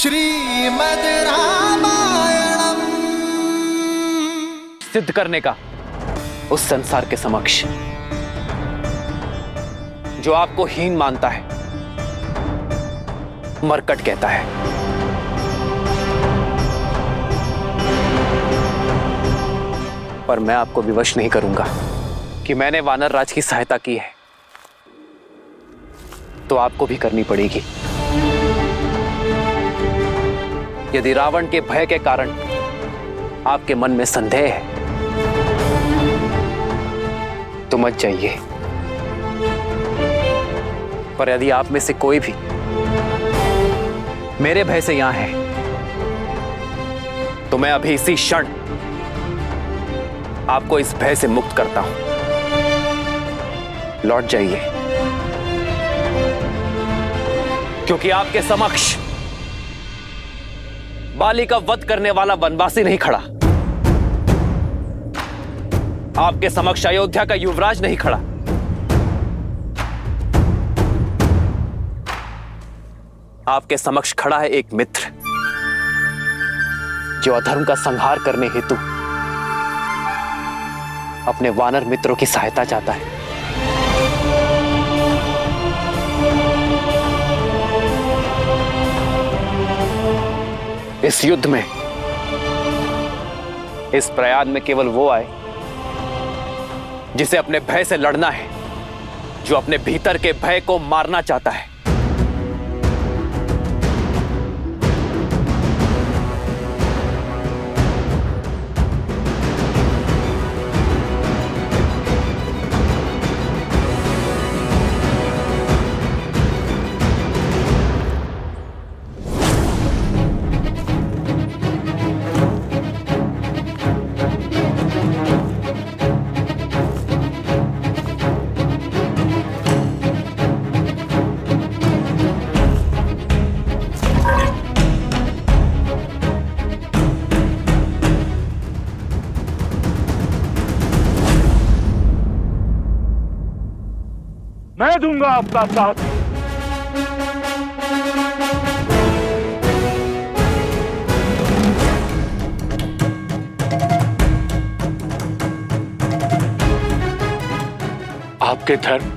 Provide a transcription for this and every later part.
श्रीमद् रामायणम सिद्ध करने का उस संसार के समक्ष जो आपको हीन मानता है, मरकट कहता है। पर मैं आपको विवश नहीं करूंगा कि मैंने वानर राज की सहायता की है, तो आपको भी करनी पड़ेगी। यदि रावण के भय के कारण आपके मन में संदेह है तो मत जाइए, पर यदि आप में से कोई भी मेरे भय से यहां है तो मैं अभी इसी क्षण आपको इस भय से मुक्त करता हूं। लौट जाइए, क्योंकि आपके समक्ष बाली का वध करने वाला वनवासी नहीं खड़ा, आपके समक्ष अयोध्या का युवराज नहीं खड़ा, आपके समक्ष खड़ा है एक मित्र जो अधर्म का संहार करने हेतु अपने वानर मित्रों की सहायता चाहता है। इस युद्ध में, इस प्रयाग में केवल वो आए जिसे अपने भय से लड़ना है, जो अपने भीतर के भय को मारना चाहता है। मैं दूंगा आपका साथ। आपके धर्म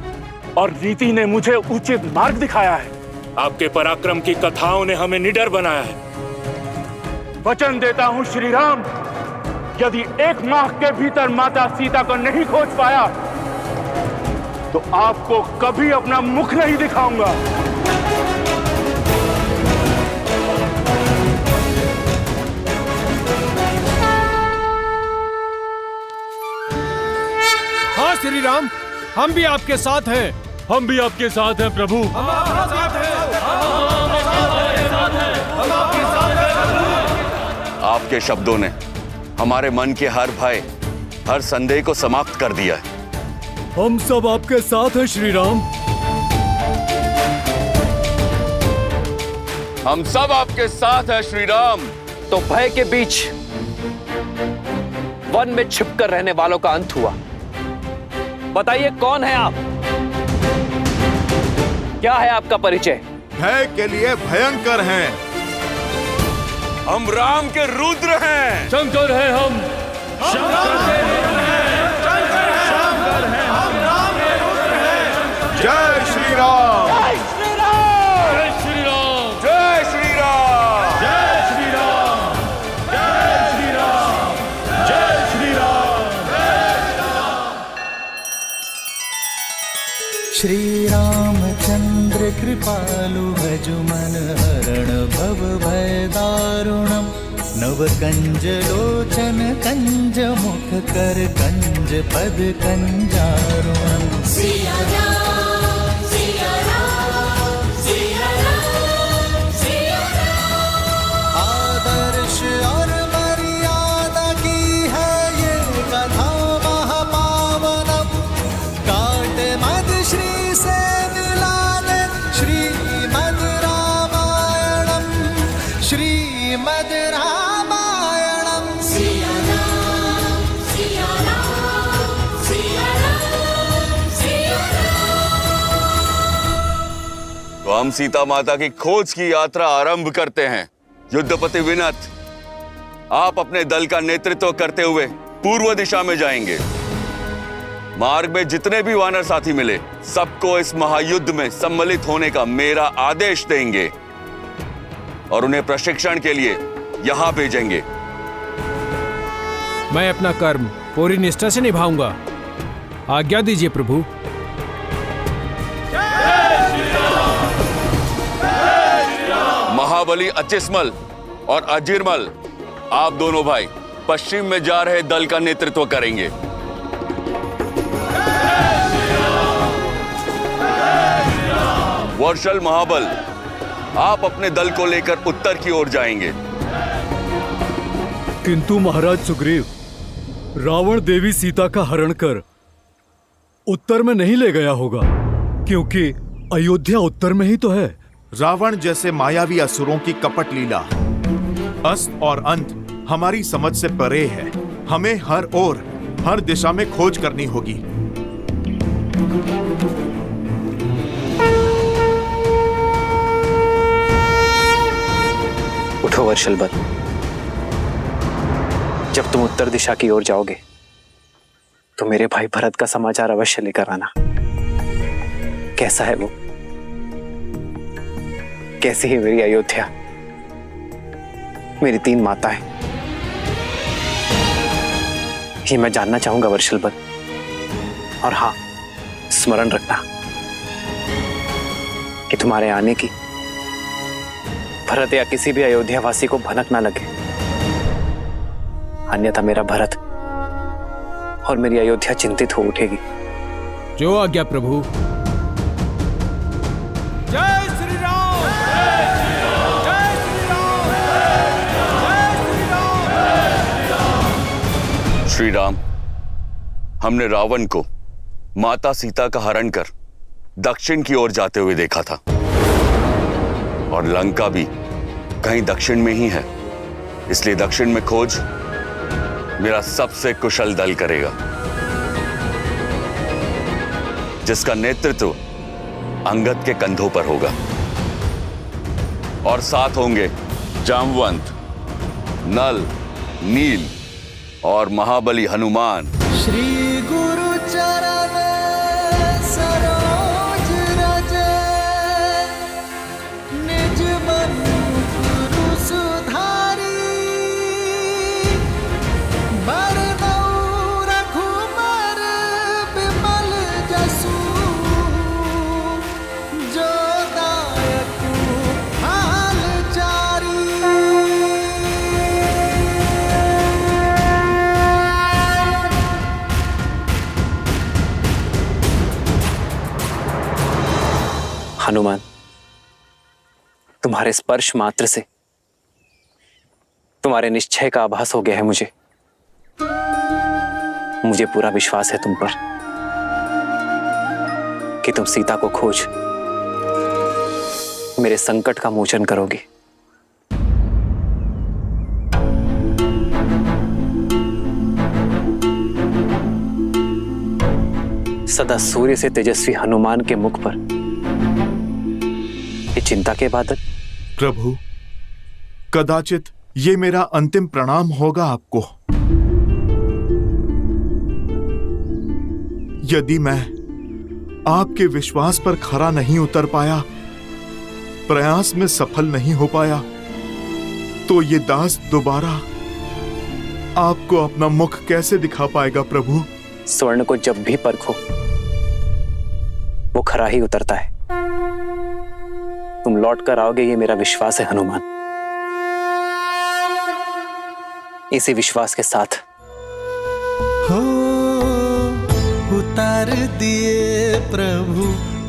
और नीति ने मुझे उचित मार्ग दिखाया है। आपके पराक्रम की कथाओं ने हमें निडर बनाया है। वचन देता हूं श्री राम, यदि 1 माह के भीतर माता सीता को नहीं खोज पाया तो आपको कभी अपना मुख नहीं दिखाऊंगा। हाँ श्री राम, हम भी आपके साथ हैं। हम भी आपके साथ हैं प्रभु। हम आपके साथ हैं। हम आपके साथ हैं। आपके शब्दों ने हमारे मन के हर भय, हर संदेह को समाप्त कर दिया है। हम सब आपके साथ हैं श्री राम। हम सब आपके साथ हैं श्री राम। तो भय के बीच वन में छिपकर रहने वालों का अंत हुआ। बताइए, कौन है आप? क्या है आपका परिचय? भय के लिए भयंकर हैं। हम राम के रुद्र हैं। शंकर है हम। जय श्री राम। जय श्री राम। जय श्री राम। जय श्री राम। जय श्री राम। जय श्री राम। जय श्री राम। श्री रामचंद्र कृपालु भजु मन हरण भव भय दारुणम। नव कंज लोचन कंज मुख कर कंज पद कंजारुणम। सिया राम, सिया राम, सिया राम, सिया राम। आदर्श और मर्यादा की है ये कथा महापावनम। काट मद श्री से मिला दे श्रीमद् रामायणम। श्रीमद् रामायणम। सिया राम, सिया राम, सिया राम, सिया राम। तो हम सीता माता की खोज की यात्रा आरंभ करते हैं। युद्धपति विनत, आप अपने दल का नेतृत्व करते हुए पूर्व दिशा में जाएंगे। मार्ग में जितने भी वानर साथी मिले, सबको इस महायुद्ध में सम्मिलित होने का मेरा आदेश देंगे और उन्हें प्रशिक्षण के लिए यहां भेजेंगे। मैं अपना कर्म पूरी निष्ठा से निभाऊंगा। आज्ञा दीजिए प्रभु। महाबली अचिस्मल और अजीरमल, आप दोनों भाई पश्चिम में जा रहे दल का नेतृत्व करेंगे। वर्षल महाबल, आप अपने दल को लेकर उत्तर की ओर जाएंगे। किंतु महाराज सुग्रीव, रावण देवी सीता का हरण कर उत्तर में नहीं ले गया होगा, क्योंकि अयोध्या उत्तर में ही तो है। रावण जैसे मायावी असुरों की कपट लीला, अस्त और अंत हमारी समझ से परे है। हमें हर ओर, हर दिशा में खोज करनी होगी। उठो वर्षलबल, जब तुम उत्तर दिशा की ओर जाओगे तो मेरे भाई भरत का समाचार अवश्य लेकर आना। कैसा है वो, कैसी है मेरी अयोध्या, मेरी 3 माताएं, ये मैं जानना चाहूंगा वर्षलबल। और हाँ, स्मरण रखना कि तुम्हारे आने की भरत या किसी भी अयोध्या वासी को भनक ना लगे, अन्यथा मेरा भरत और मेरी अयोध्या चिंतित हो उठेगी। जो आज्ञा प्रभु। जय श्री राम। जय श्री राम। जय श्री राम। श्री राम, हमने रावण को माता सीता का हरण कर दक्षिण की ओर जाते हुए देखा था, और लंका भी कहीं दक्षिण में ही है। इसलिए दक्षिण में खोज मेरा सबसे कुशल दल करेगा, जिसका नेतृत्व अंगद के कंधों पर होगा, और साथ होंगे जामवंत, नल, नील और महाबली हनुमान। श्री गुरु चरण सरोज रज, निज मन गुरु सुधारी, बरनउँ रघुबर बिमल जसु, जो दायकु हाल चारी। हनुमान, तुम्हारे स्पर्श मात्र से तुम्हारे निश्चय का आभास हो गया है मुझे। मुझे पूरा विश्वास है तुम पर कि तुम सीता को खोज मेरे संकट का मोचन करोगे। सदा सूर्य से तेजस्वी हनुमान के मुख पर ये चिंता के बादल। प्रभु, कदाचित ये मेरा अंतिम प्रणाम होगा आपको। यदि मैं आपके विश्वास पर खरा नहीं उतर पाया, प्रयास में सफल नहीं हो पाया, तो ये दास दोबारा आपको अपना मुख कैसे दिखा पाएगा प्रभु? स्वर्ण को जब भी परखो वो खरा ही उतरता है। तुम लौट कर आओगे, ये मेरा विश्वास है हनुमान। इसी विश्वास के साथ हो उतार दिए प्रभु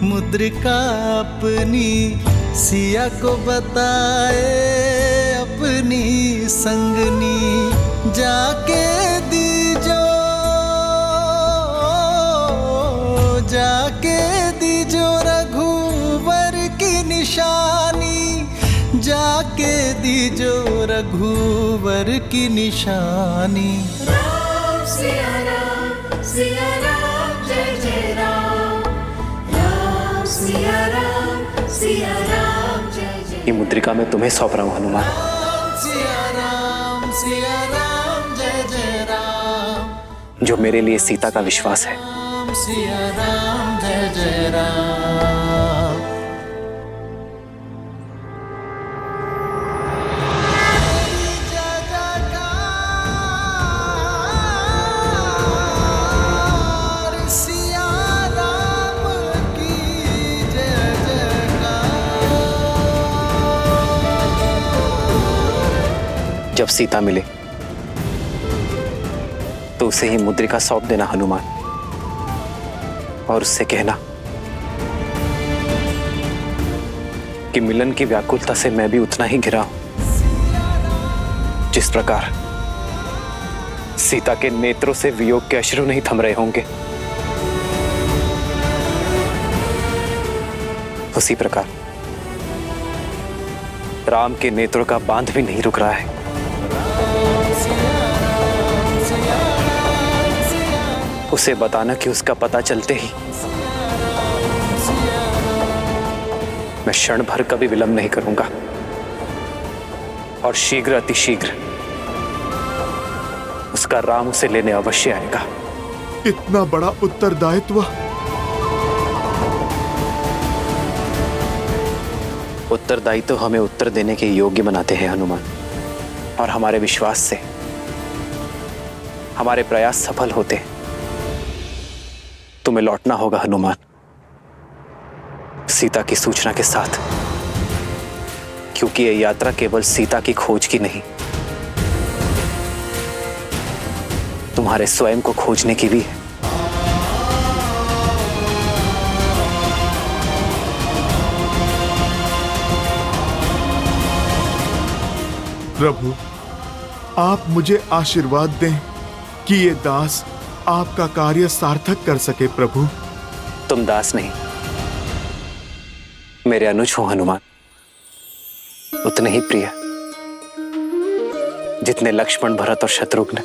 मुद्रिका अपनी, सिया को बताए अपनी संगनी, जाके दीजो रघुवर की निशानी, जाके दीजो रघुवर की निशानी। राम सिया राम, सिया राम जय जय राम, राम सिया राम, सिया राम जय जय। ये मुद्रिका मैं तुम्हें सौंप रहा हूं हनुमान। सिया राम जय जय राम। जो मेरे लिए सीता का विश्वास है। सिया राम जय जय राम। सिया राम की जय जयकार। जब सीता मिले तो उसे ही मुद्रिका सौंप देना हनुमान, और उससे कहना कि मिलन की व्याकुलता से मैं भी उतना ही घिरा हूं जिस प्रकार सीता के नेत्रों से वियोग के अश्रु नहीं थम रहे होंगे। उसी प्रकार राम के नेत्रों का बांध भी नहीं रुक रहा है। उसे बताना कि उसका पता चलते ही मैं क्षण भर का भी विलंब नहीं करूंगा, और शीघ्र अतिशीघ्र उसका राम उसे लेने अवश्य आएगा। इतना बड़ा उत्तरदायित्व। उत्तरदायित्व तो हमें उत्तर देने के योग्य बनाते हैं हनुमान, और हमारे विश्वास से हमारे प्रयास सफल होते हैं। तुम्हें लौटना होगा हनुमान, सीता की सूचना के साथ, क्योंकि यह यात्रा केवल सीता की खोज की नहीं, तुम्हारे स्वयं को खोजने की भी है। प्रभु, आप मुझे आशीर्वाद दें कि ये दास आपका कार्य सार्थक कर सके। प्रभु, तुम दास नहीं, मेरे अनुज हो हनुमान, उतने ही प्रिय जितने लक्ष्मण, भरत और शत्रुघ्न।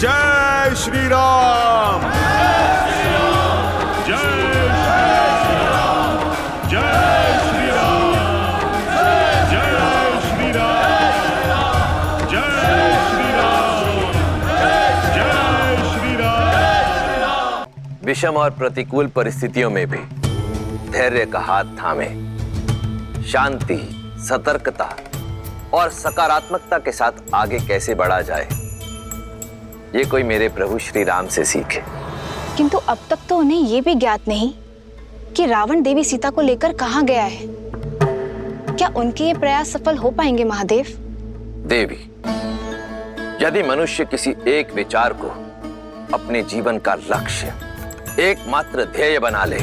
जय श्री राम। विषम और प्रतिकूल परिस्थितियों में भी धैर्य का हाथ थामे, शांति, सतर्कता और सकारात्मकता के साथ आगे कैसे बढ़ा जाए, ये कोई मेरे प्रभु श्री राम से सीखे। किंतु अब तक तो उन्हें ये भी ज्ञात नहीं कि रावण देवी सीता को लेकर कहाँ गया है। क्या उनके ये प्रयास सफल हो पाएंगे महादेव? देवी, यदि मनुष्य किसी एक विचार को अपने जीवन का लक्ष्य, एकमात्र ध्येय बना ले,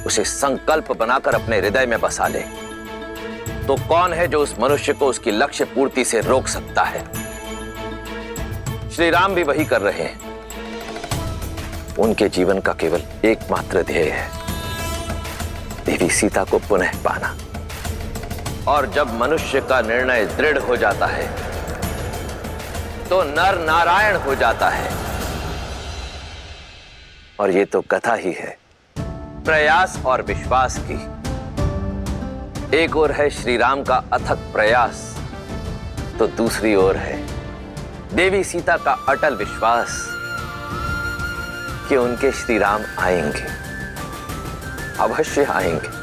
उसे संकल्प बनाकर अपने हृदय में बसा ले, तो कौन है जो उस मनुष्य को उसकी लक्ष्य पूर्ति से रोक सकता है? श्री राम भी वही कर रहे हैं। उनके जीवन का केवल एकमात्र ध्येय है देवी सीता को पुनः पाना। और जब मनुष्य का निर्णय दृढ़ हो जाता है तो नर नारायण हो जाता है। और ये तो कथा ही है प्रयास और विश्वास की। एक ओर है श्री राम का अथक प्रयास, तो दूसरी ओर है देवी सीता का अटल विश्वास कि उनके श्री राम आएंगे, अवश्य आएंगे।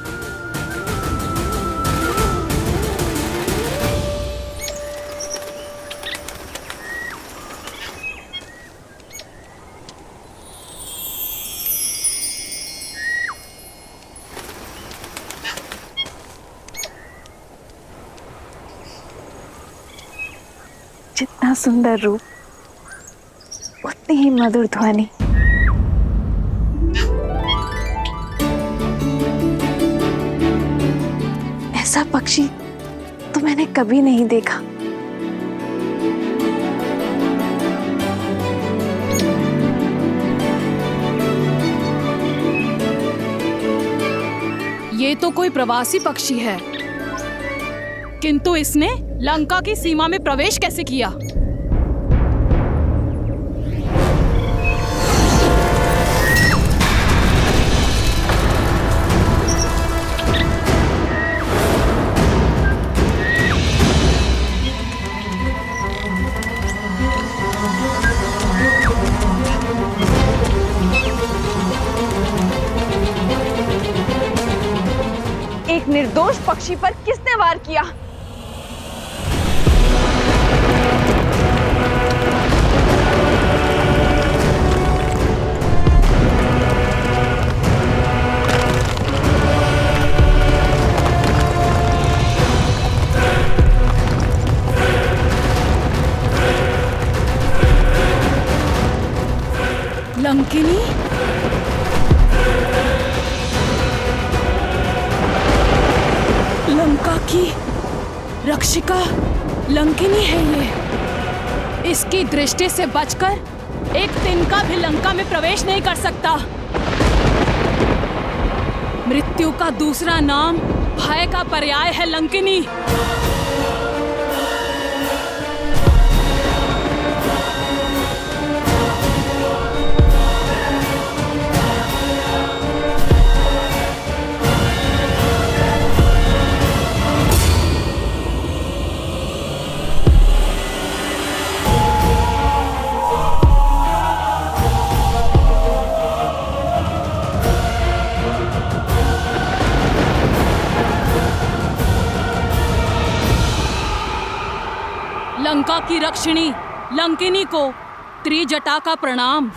जितना सुंदर रूप उतनी ही मधुर ध्वनि। ऐसा पक्षी तो मैंने कभी नहीं देखा। ये तो कोई प्रवासी पक्षी है, किंतु इसने लंका की सीमा में प्रवेश कैसे किया? एक निर्दोष पक्षी पर किसने वार किया? लंकिनी? लंका की रक्षिका लंकिनी है ये। इसकी दृष्टि से बचकर एक तिनका भी लंका में प्रवेश नहीं कर सकता। मृत्यु का दूसरा नाम भय का पर्याय है लंकिनी। लंका की रक्षिणी लंकिनी को त्रिजटा का प्रणाम।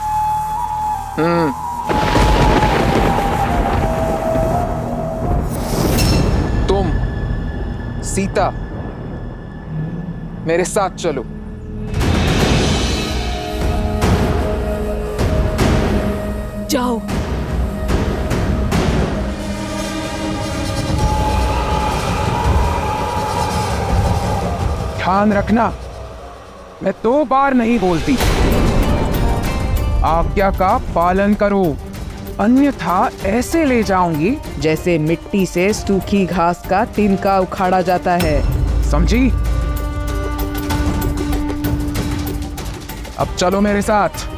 तुम सीता मेरे साथ चलो। जाओ। ध्यान रखना, मैं 2 बार नहीं बोलती। आज्ञा का पालन करो, अन्यथा ऐसे ले जाऊंगी जैसे मिट्टी से सूखी घास का तिनका उखाड़ा जाता है। समझी? अब चलो मेरे साथ।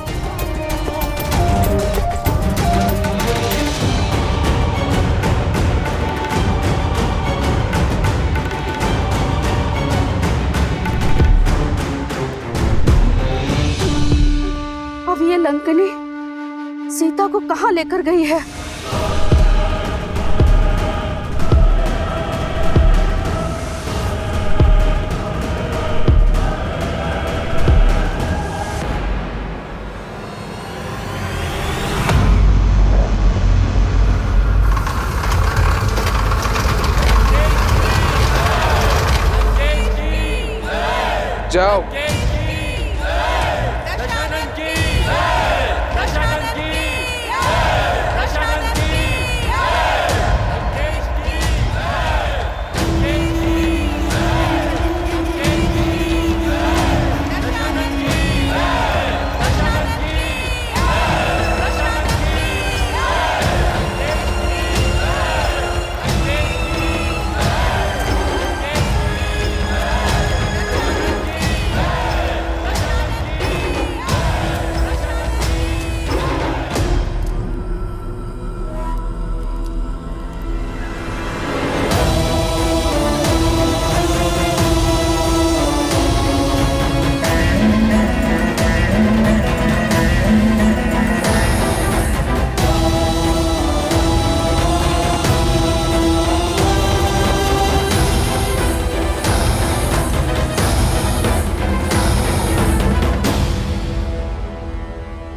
अब ये लंकिनी सीता को कहाँ लेकर गई है? जाओ।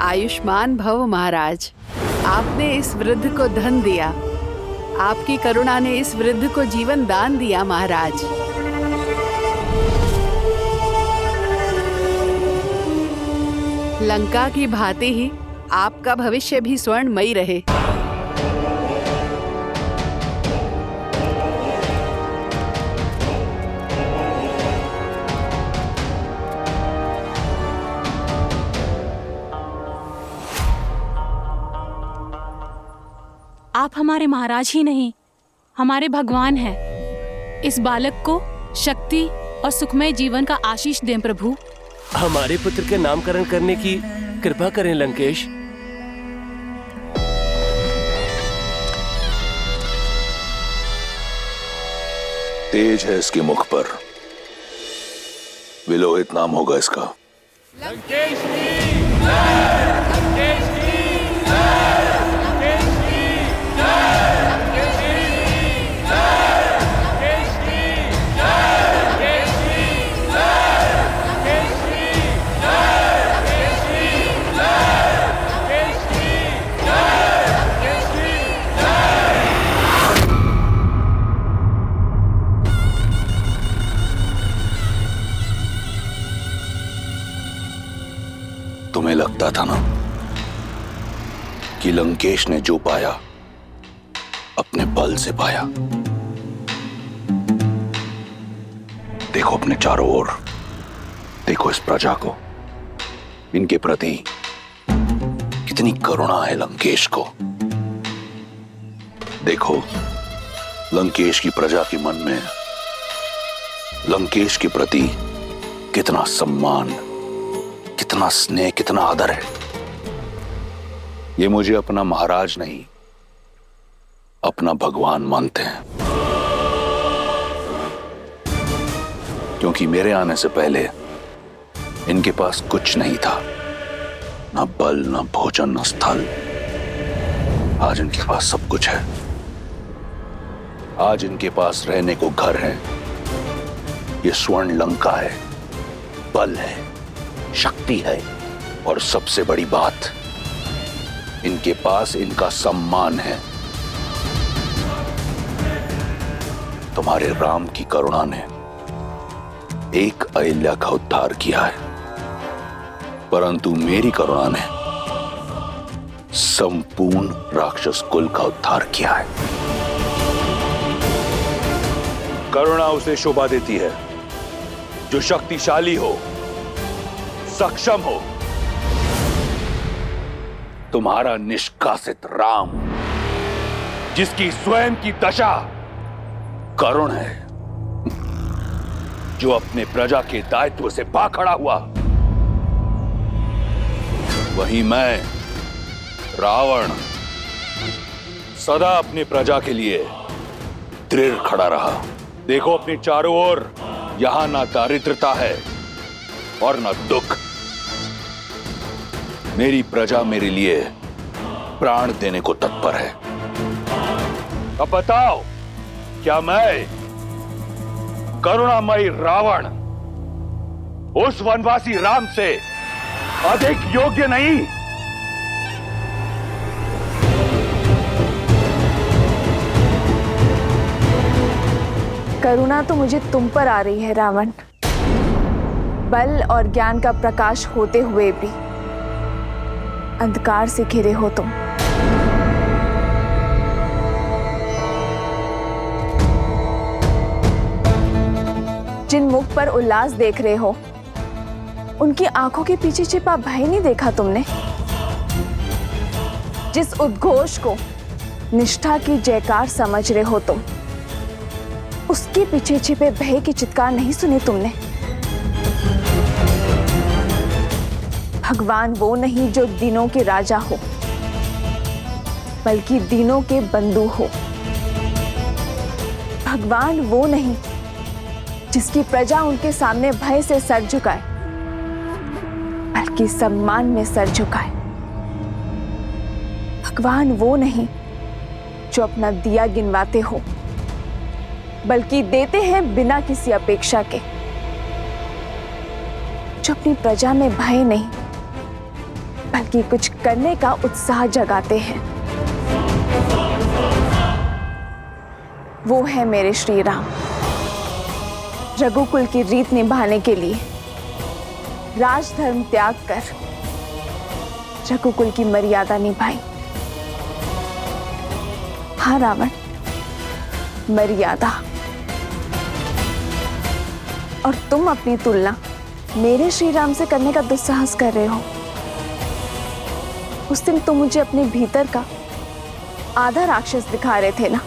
आयुष्मान भव महाराज, आपने इस वृद्ध को धन दिया। आपकी करुणा ने इस वृद्ध को जीवन दान दिया महाराज। लंका की भांति ही आपका भविष्य भी स्वर्णमयी रहे। आप हमारे महाराज ही नहीं हमारे भगवान हैं। इस बालक को शक्ति और सुखमय जीवन का आशीष दें प्रभु। हमारे पुत्र के नामकरण करने की कृपा करें लंकेश। तेज है इसके मुख पर, विलोहित नाम होगा इसका। लंकेश की जय! लंकेश की जय! लंकेश की जय! लंकेश की जय! लंकेश की जय! लंकेश की जय! लंकेश की जय! लंकेश की जय! लंकेश की जय! लंकेश की जय! तुम्हें लगता था ना कि लंकेश ने जो पाया अपने बल से पाया। देखो अपने चारों ओर, देखो इस प्रजा को, इनके प्रति कितनी करुणा है लंकेश को। देखो लंकेश की प्रजा के मन में लंकेश के प्रति कितना सम्मान, कितना स्नेह, कितना आदर है। ये मुझे अपना महाराज नहीं, अपना भगवान मानते हैं। क्योंकि मेरे आने से पहले इनके पास कुछ नहीं था, ना बल, ना भोजन, ना स्थल। आज इनके पास सब कुछ है। आज इनके पास रहने को घर है, ये स्वर्ण लंका है, बल है, शक्ति है, और सबसे बड़ी बात, इनके पास इनका सम्मान है। तुम्हारे राम की करुणा ने एक अहिल्या का उद्धार किया है, परंतु मेरी करुणा ने संपूर्ण राक्षस कुल का उद्धार किया है। करुणा उसे शोभा देती है जो शक्तिशाली हो, सक्षम हो। तुम्हारा निष्कासित राम, जिसकी स्वयं की दशा करुण है, जो अपने प्रजा के दायित्व से भाग खड़ा हुआ, वहीं मैं रावण सदा अपनी प्रजा के लिए दृढ़ खड़ा रहा। देखो अपने चारों ओर, यहां ना दारिद्रता है और ना दुख। मेरी प्रजा मेरे लिए प्राण देने को तत्पर है। अब बताओ, क्या मैं करुणामयी रावण उस वनवासी राम से अधिक योग्य नहीं? करुणा तो मुझे तुम पर आ रही है रावण। बल और ज्ञान का प्रकाश होते हुए भी अंधकार से घिरे हो तुम। जिन मुख पर उल्लास देख रहे हो, उनकी आंखों के पीछे छिपा भय नहीं देखा तुमने? जिस उद्घोष को निष्ठा की जयकार समझ रहे हो तुम, उसके पीछे छिपे भय की चित्कार नहीं सुने तुमने? भगवान वो नहीं जो दिनों के राजा हो, बल्कि दिनों के बंधु हो। भगवान वो नहीं जिसकी प्रजा उनके सामने भय से सर झुकाए, बल्कि सम्मान में सर झुकाए। भगवान वो नहीं जो अपना दिया गिनवाते हो, बल्कि देते हैं बिना किसी अपेक्षा के। जो अपनी प्रजा में भय नहीं, बल्कि कुछ करने का उत्साह जगाते हैं, वो है मेरे श्री राम। रघुकुल की रीत निभाने के लिए राजधर्म त्याग कर रघुकुल की मर्यादा निभाई। हाँ रावण, मर्यादा। और तुम अपनी तुलना मेरे श्री राम से करने का दुस्साहस कर रहे हो। उस दिन तुम मुझे अपने भीतर का आधा राक्षस दिखा रहे थे ना,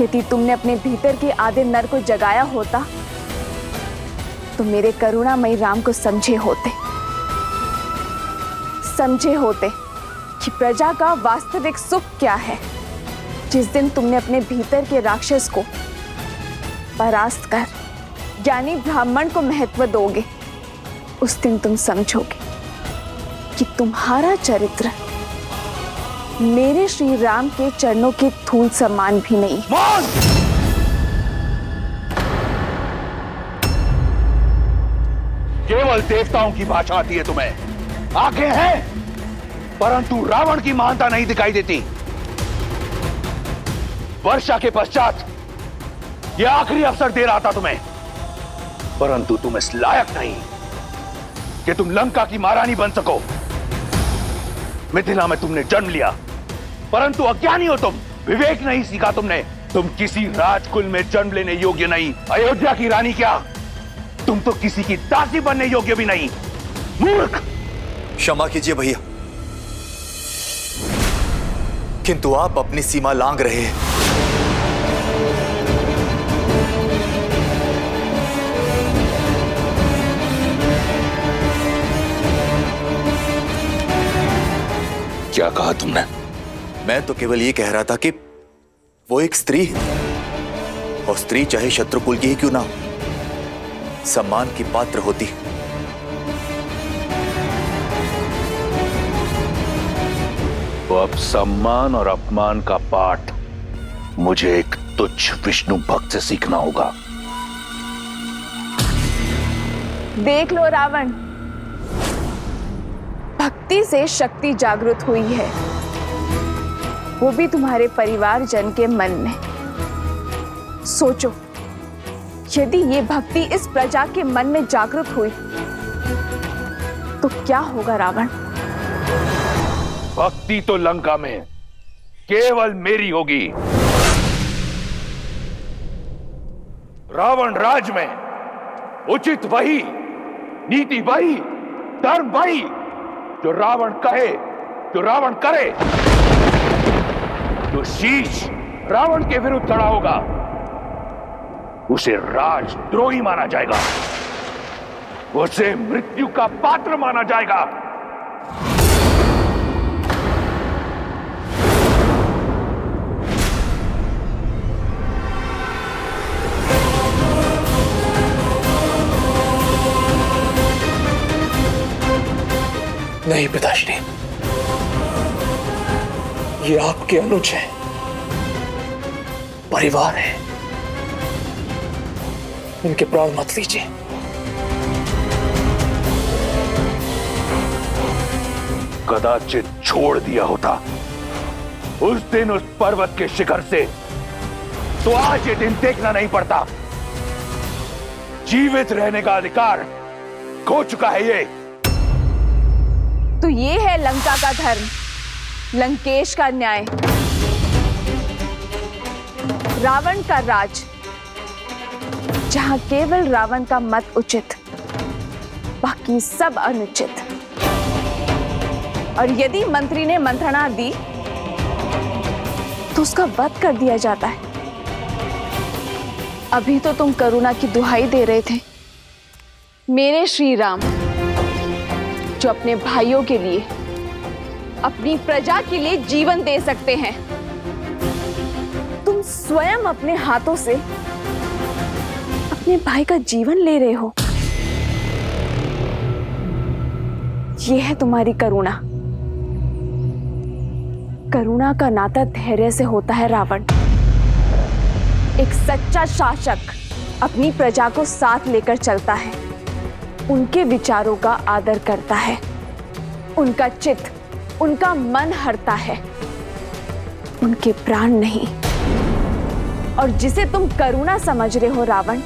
यदि तुमने अपने भीतर के आधे नर को जगाया होता तो मेरे करुणामयी राम को समझे होते कि प्रजा का वास्तविक सुख क्या है। जिस दिन तुमने अपने भीतर के राक्षस को परास्त कर ज्ञानी ब्राह्मण को महत्व दोगे, उस दिन तुम समझोगे कि तुम्हारा चरित्र मेरे श्री राम के चरणों के धूल समान भी नहीं। केवल देवताओं की भाषा आती है तुम्हें। आंखें हैं परंतु रावण की महानता नहीं दिखाई देती। वर्षा के पश्चात यह आखिरी अवसर दे रहा था तुम्हें, परंतु तुम इस लायक नहीं कि तुम लंका की महारानी बन सको। मिथिला में तुमने जन्म लिया परंतु अज्ञानी हो तुम, विवेक नहीं सीखा तुमने। तुम किसी राजकुल में जन्म लेने योग्य नहीं। अयोध्या की रानी क्या, तुम तो किसी की दासी बनने योग्य भी नहीं। मूर्ख। क्षमा कीजिए भैया, किंतु आप अपनी सीमा लांघ रहे हैं। क्या कहा तुमने? मैं तो केवल ये कह रहा था कि वो एक स्त्री है, और स्त्री चाहे शत्रुकुल की ही क्यों ना हो, सम्मान की पात्र होती है। तो अब सम्मान और अपमान का पाठ मुझे एक तुच्छ विष्णु भक्त से सीखना होगा। देख लो रावण, भक्ति से शक्ति जागृत हुई है, वो भी तुम्हारे परिवारजन के मन में। सोचो, यदि ये भक्ति इस प्रजा के मन में जागृत हुई तो क्या होगा रावण? भक्ति तो लंका में केवल मेरी होगी। रावण राज में उचित वही, नीति वही, धर्म वही जो रावण कहे, जो रावण करे। जो शीश रावण के विरुद्ध खड़ा होगा उसे राजद्रोही माना जाएगा, उसे मृत्यु का पात्र माना जाएगा। नहीं पिताश्री, ये आपके अनुज हैं, परिवार है, इनके प्राण मत लीजिए। कदाचित छोड़ दिया होता उस दिन उस पर्वत के शिखर से, तो आज ये दिन देखना नहीं पड़ता। जीवित रहने का अधिकार खो चुका है ये। तो ये है लंका का धर्म, लंकेश का न्याय, रावण का राज, जहां केवल रावण का मत उचित, बाकी सब अनुचित। और यदि मंत्री ने मंत्रणा दी तो उसका वध कर दिया जाता है। अभी तो तुम करुणा की दुहाई दे रहे थे, मेरे श्री राम जो अपने भाइयों के लिए, अपनी प्रजा के लिए जीवन दे सकते हैं। तुम स्वयं अपने हाथों से अपने भाई का जीवन ले रहे हो। यह है तुम्हारी करुणा। करुणा का नाता धैर्य से होता है रावण। एक सच्चा शासक अपनी प्रजा को साथ लेकर चलता है, उनके विचारों का आदर करता है, उनका चित्त, उनका मन हरता है, उनके प्राण नहीं। और जिसे तुम करुणा समझ रहे हो रावण,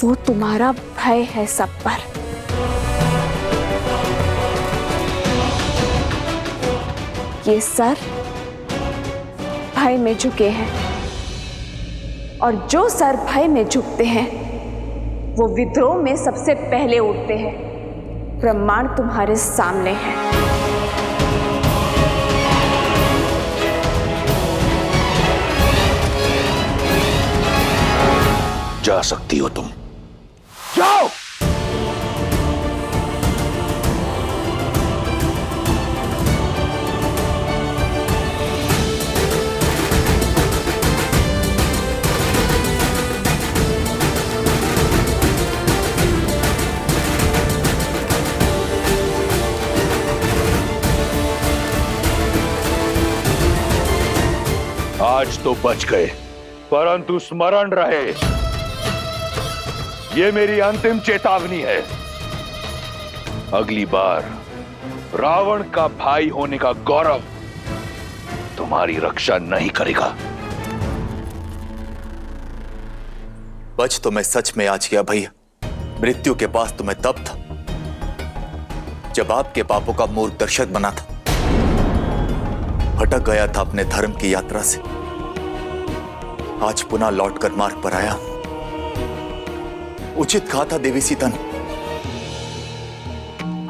वो तुम्हारा भय है सब पर। ये सर भय में झुके हैं, और जो सर भय में झुकते हैं वो विद्रोह में सबसे पहले उठते हैं। प्रमाण तुम्हारे सामने है। जा सकती हो तुम, जाओ। आज तो बच गए, परंतु स्मरण रहे, ये मेरी अंतिम चेतावनी है। अगली बार रावण का भाई होने का गौरव तुम्हारी रक्षा नहीं करेगा। बच तो मैं सच में आज गया भैया। मृत्यु के पास तो मैं तब था जब आपके पापों का मूर्ख दर्शक बना था। भटक गया था अपने धर्म की यात्रा से, आज पुनः लौटकर मार्ग पर आया। उचित कहा था देवी सीता ने,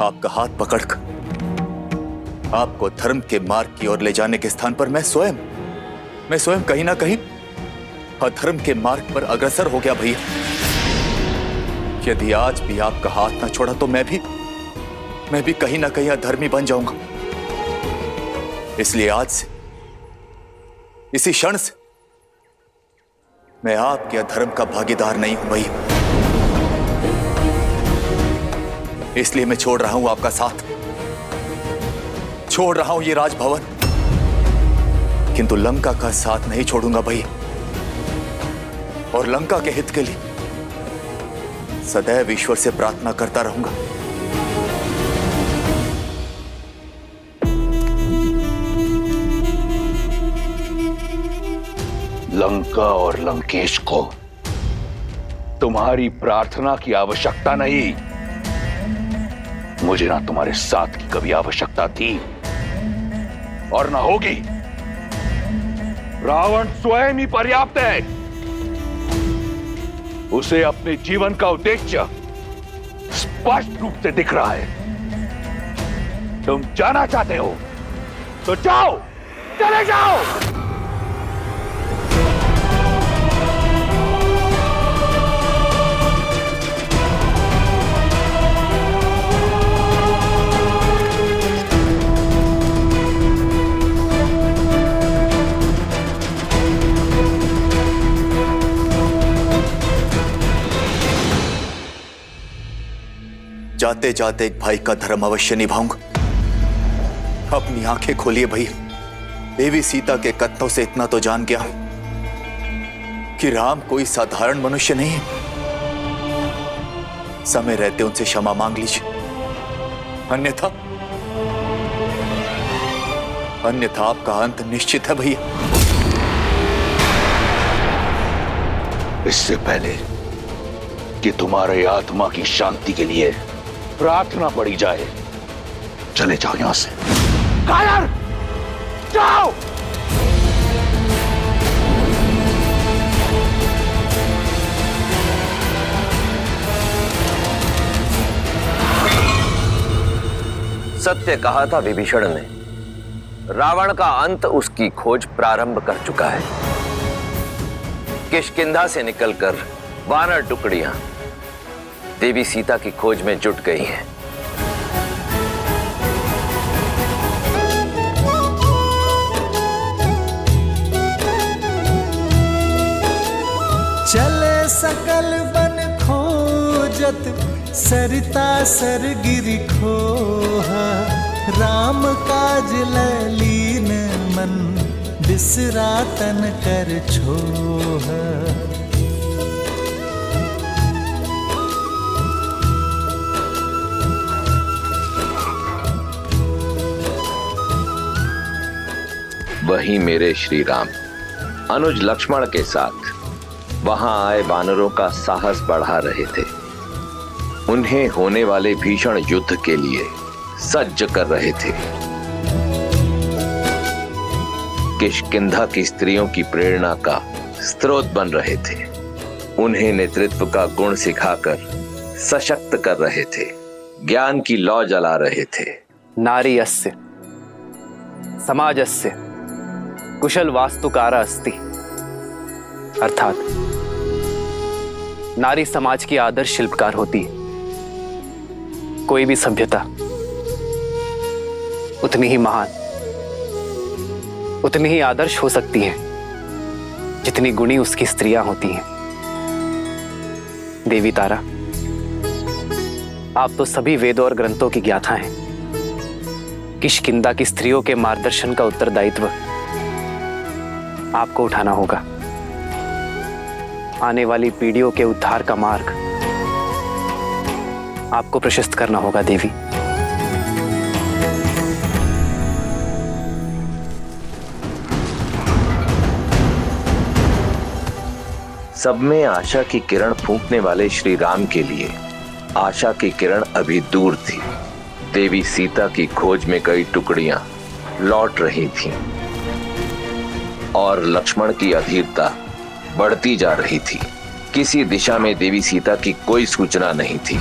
आपका हाथ पकड़कर आपको धर्म के मार्ग की ओर ले जाने के स्थान पर मैं स्वयं कहीं ना कहीं अधर्म के मार्ग पर अग्रसर हो गया भैया। यदि आज भी आपका हाथ ना छोड़ा तो मैं भी कहीं ना कहीं अधर्मी बन जाऊंगा। इसलिए आज से, इसी क्षण से मैं आपके अधर्म का भागीदार नहीं हूं भैया। इसलिए मैं छोड़ रहा हूं आपका साथ, छोड़ रहा हूं ये राजभवन, किंतु लंका का साथ नहीं छोड़ूंगा भैया। और लंका के हित के लिए सदैव ईश्वर से प्रार्थना करता रहूंगा। लंका और लंकेश को तुम्हारी प्रार्थना की आवश्यकता नहीं। मुझे ना तुम्हारे साथ की कभी आवश्यकता थी और ना होगी। रावण स्वयं ही पर्याप्त है। उसे अपने जीवन का उद्देश्य स्पष्ट रूप से दिख रहा है। तुम जाना चाहते हो तो जाओ, चले जाओ। जाते जाते एक भाई का धर्म अवश्य निभाऊंगा। अपनी आंखें खोलिए भैया। देवी सीता के कथनों से इतना तो जान गया कि राम कोई साधारण मनुष्य नहीं है। समय रहते उनसे क्षमा मांग लीजिए, अन्यथा आपका अंत निश्चित है भैया। इससे पहले कि तुम्हारे आत्मा की शांति के लिए प्रार्थना पड़ी जाए, चले जाओ यहां से। कायर, जाओ। सत्य कहा था विभीषण ने, रावण का अंत उसकी खोज प्रारंभ कर चुका है। किष्किंधा से निकलकर वानर टुकड़ियां देवी सीता की खोज में जुट गई हैं। चले सकल बन खोजत, सरिता सर गिरि खोहा। राम काज ललीन मन, बिसरा तन कर छोहा। वहीं मेरे श्री राम अनुज लक्ष्मण के साथ वहां आए वानरों का साहस बढ़ा रहे थे। उन्हें होने वाले भीषण युद्ध के लिए सज्ज कर रहे थे। किष्किंधा की स्त्रियों की प्रेरणा का स्रोत बन रहे थे। उन्हें नेतृत्व का गुण सिखाकर सशक्त कर रहे थे। ज्ञान की लौ जला रहे थे। नारी अस्य समाजस्य कुशल वास्तुकार अस्ति, अर्थात नारी समाज की आदर्श शिल्पकार होती है। कोई भी सभ्यता उतनी ही महान, उतनी ही आदर्श हो सकती है जितनी गुणी उसकी स्त्रियां होती हैं। देवी तारा, आप तो सभी वेदों और ग्रंथों की ज्ञाता हैं। किष्किंधा की स्त्रियों के मार्गदर्शन का उत्तरदायित्व आपको उठाना होगा। आने वाली पीढ़ियों के उद्धार का मार्ग आपको प्रशस्त करना होगा देवी। सब में आशा की किरण फूंकने वाले श्री राम के लिए आशा की किरण अभी दूर थी। देवी सीता की खोज में कई टुकड़ियां लौट रही थीं और लक्ष्मण की अधीरता बढ़ती जा रही थी। किसी दिशा में देवी सीता की कोई सूचना नहीं थी।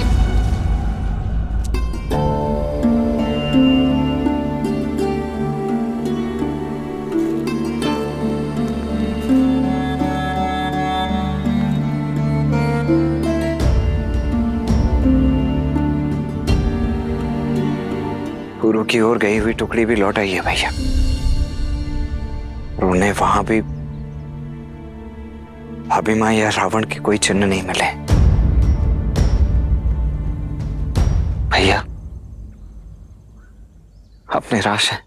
गुरु की ओर गई हुई टुकड़ी भी लौट आई है भैया। और उन्हें वहां भी अभिमा या रावण के कोई चिन्ह नहीं मिले। भैया आप निराश हैं?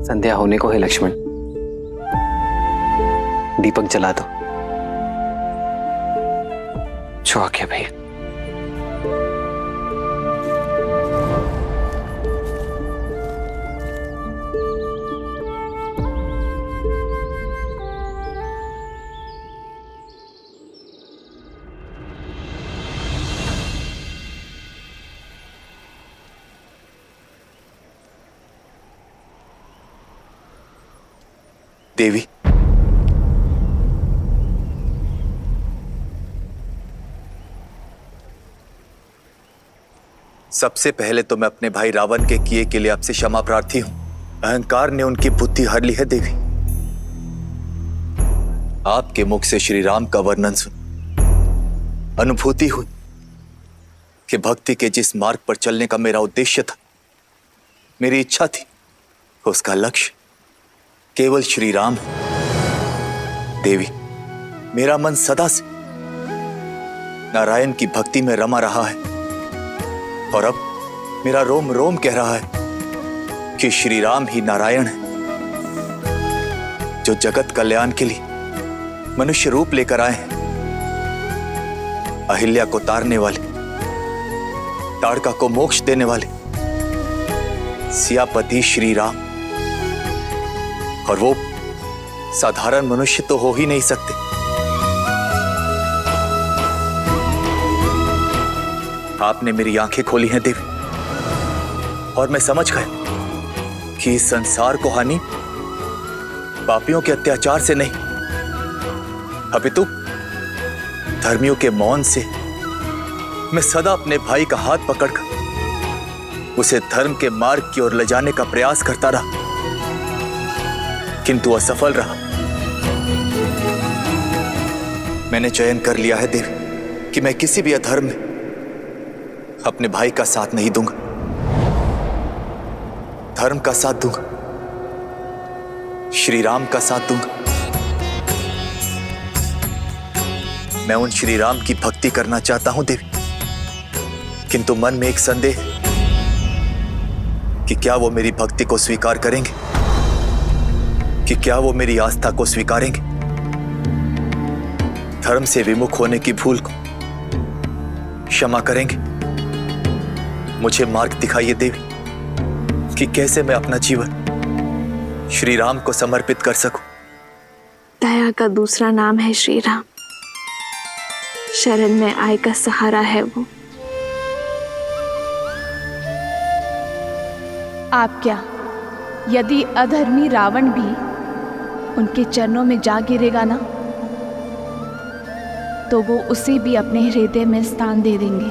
संध्या होने को है लक्ष्मण, दीपक जला दो। जो आ गया भैया। देवी, सबसे पहले तो मैं अपने भाई रावण के किए के लिए आपसे क्षमा प्रार्थी हूं। अहंकार ने उनकी बुद्धि हर ली है देवी। आपके मुख से श्री राम का वर्णन सुन अनुभूति हुई कि भक्ति के जिस मार्ग पर चलने का मेरा उद्देश्य था, मेरी इच्छा थी, उसका लक्ष्य केवल श्री राम है। देवी, मेरा मन सदा से नारायण की भक्ति में रमा रहा है और अब मेरा रोम रोम कह रहा है कि श्री राम ही नारायण है, जो जगत कल्याण के लिए मनुष्य रूप लेकर आए हैं। अहिल्या को तारने वाले, ताड़का को मोक्ष देने वाले सियापति श्री राम। और वो साधारण मनुष्य तो हो ही नहीं सकते। आपने मेरी आंखें खोली हैं देवी, और मैं समझ गया कि इस संसार को हानि पापियों के अत्याचार से नहीं, अपितु धर्मियों के मौन से। मैं सदा अपने भाई का हाथ पकड़कर उसे धर्म के मार्ग की ओर ले जाने का प्रयास करता रहा, किंतु असफल रहा। मैंने चयन कर लिया है देवी कि मैं किसी भी अधर्म में अपने भाई का साथ नहीं दूंगा, धर्म का साथ दूंगा, श्री राम का साथ दूंगा। मैं उन श्री राम की भक्ति करना चाहता हूं देवी, किंतु मन में एक संदेह कि क्या वो मेरी भक्ति को स्वीकार करेंगे, कि क्या वो मेरी आस्था को स्वीकारेंगे। धर्म से विमुख होने की भूल को क्षमा करेंगे। मुझे मार्ग दिखाइए देवी कि कैसे मैं अपना जीवन श्री राम को समर्पित कर सकूं। दया का दूसरा नाम है श्री राम। शरण में आए का सहारा है वो। आप क्या, यदि अधर्मी रावण भी उनके चरणों में जा गिरेगा ना, तो वो उसे भी अपने हृदय में स्थान दे देंगे।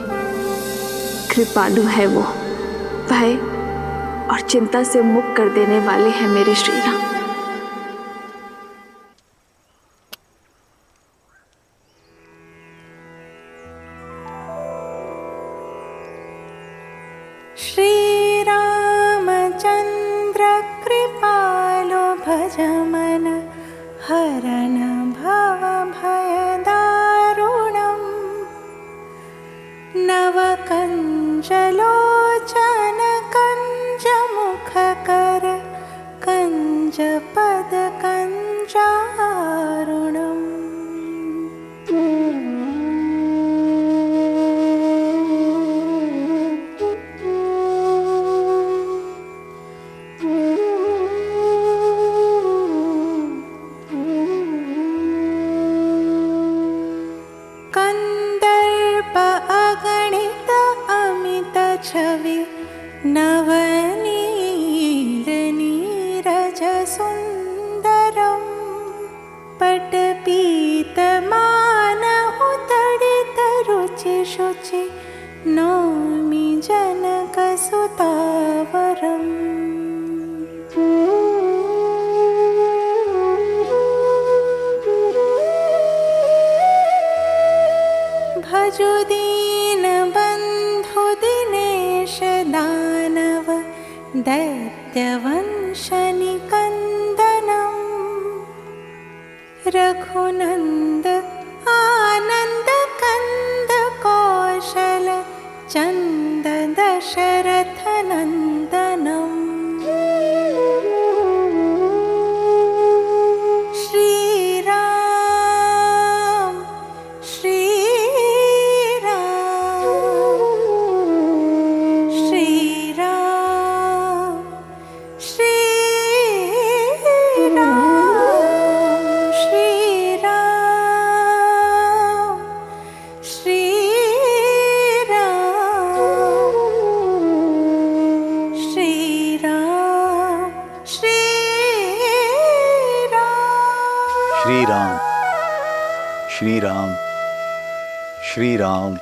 कृपालु है वो, भय और चिंता से मुक्त कर देने वाले हैं मेरे श्री राम। श्रीरामचन्द्र कृपालो भजमन हरण भवभयदारुणम् नवकञ्जलोचन कञ्जमुखकर कञ्जपद कञ्जारुणम् कंदर्प अगणित अमित छवि नवनील नीरज सुंदरम पटपीतमान उतडित रुचि शुचि नौमि जनक सुतावरम् भजु दीन बंधु दिनेश दानव दैत्यवंश निकंदनम रघुनंद आनंद कंद कौशल चंद दशरथ नंदनम श्रीराम श्री राम श्री राम श्री राम।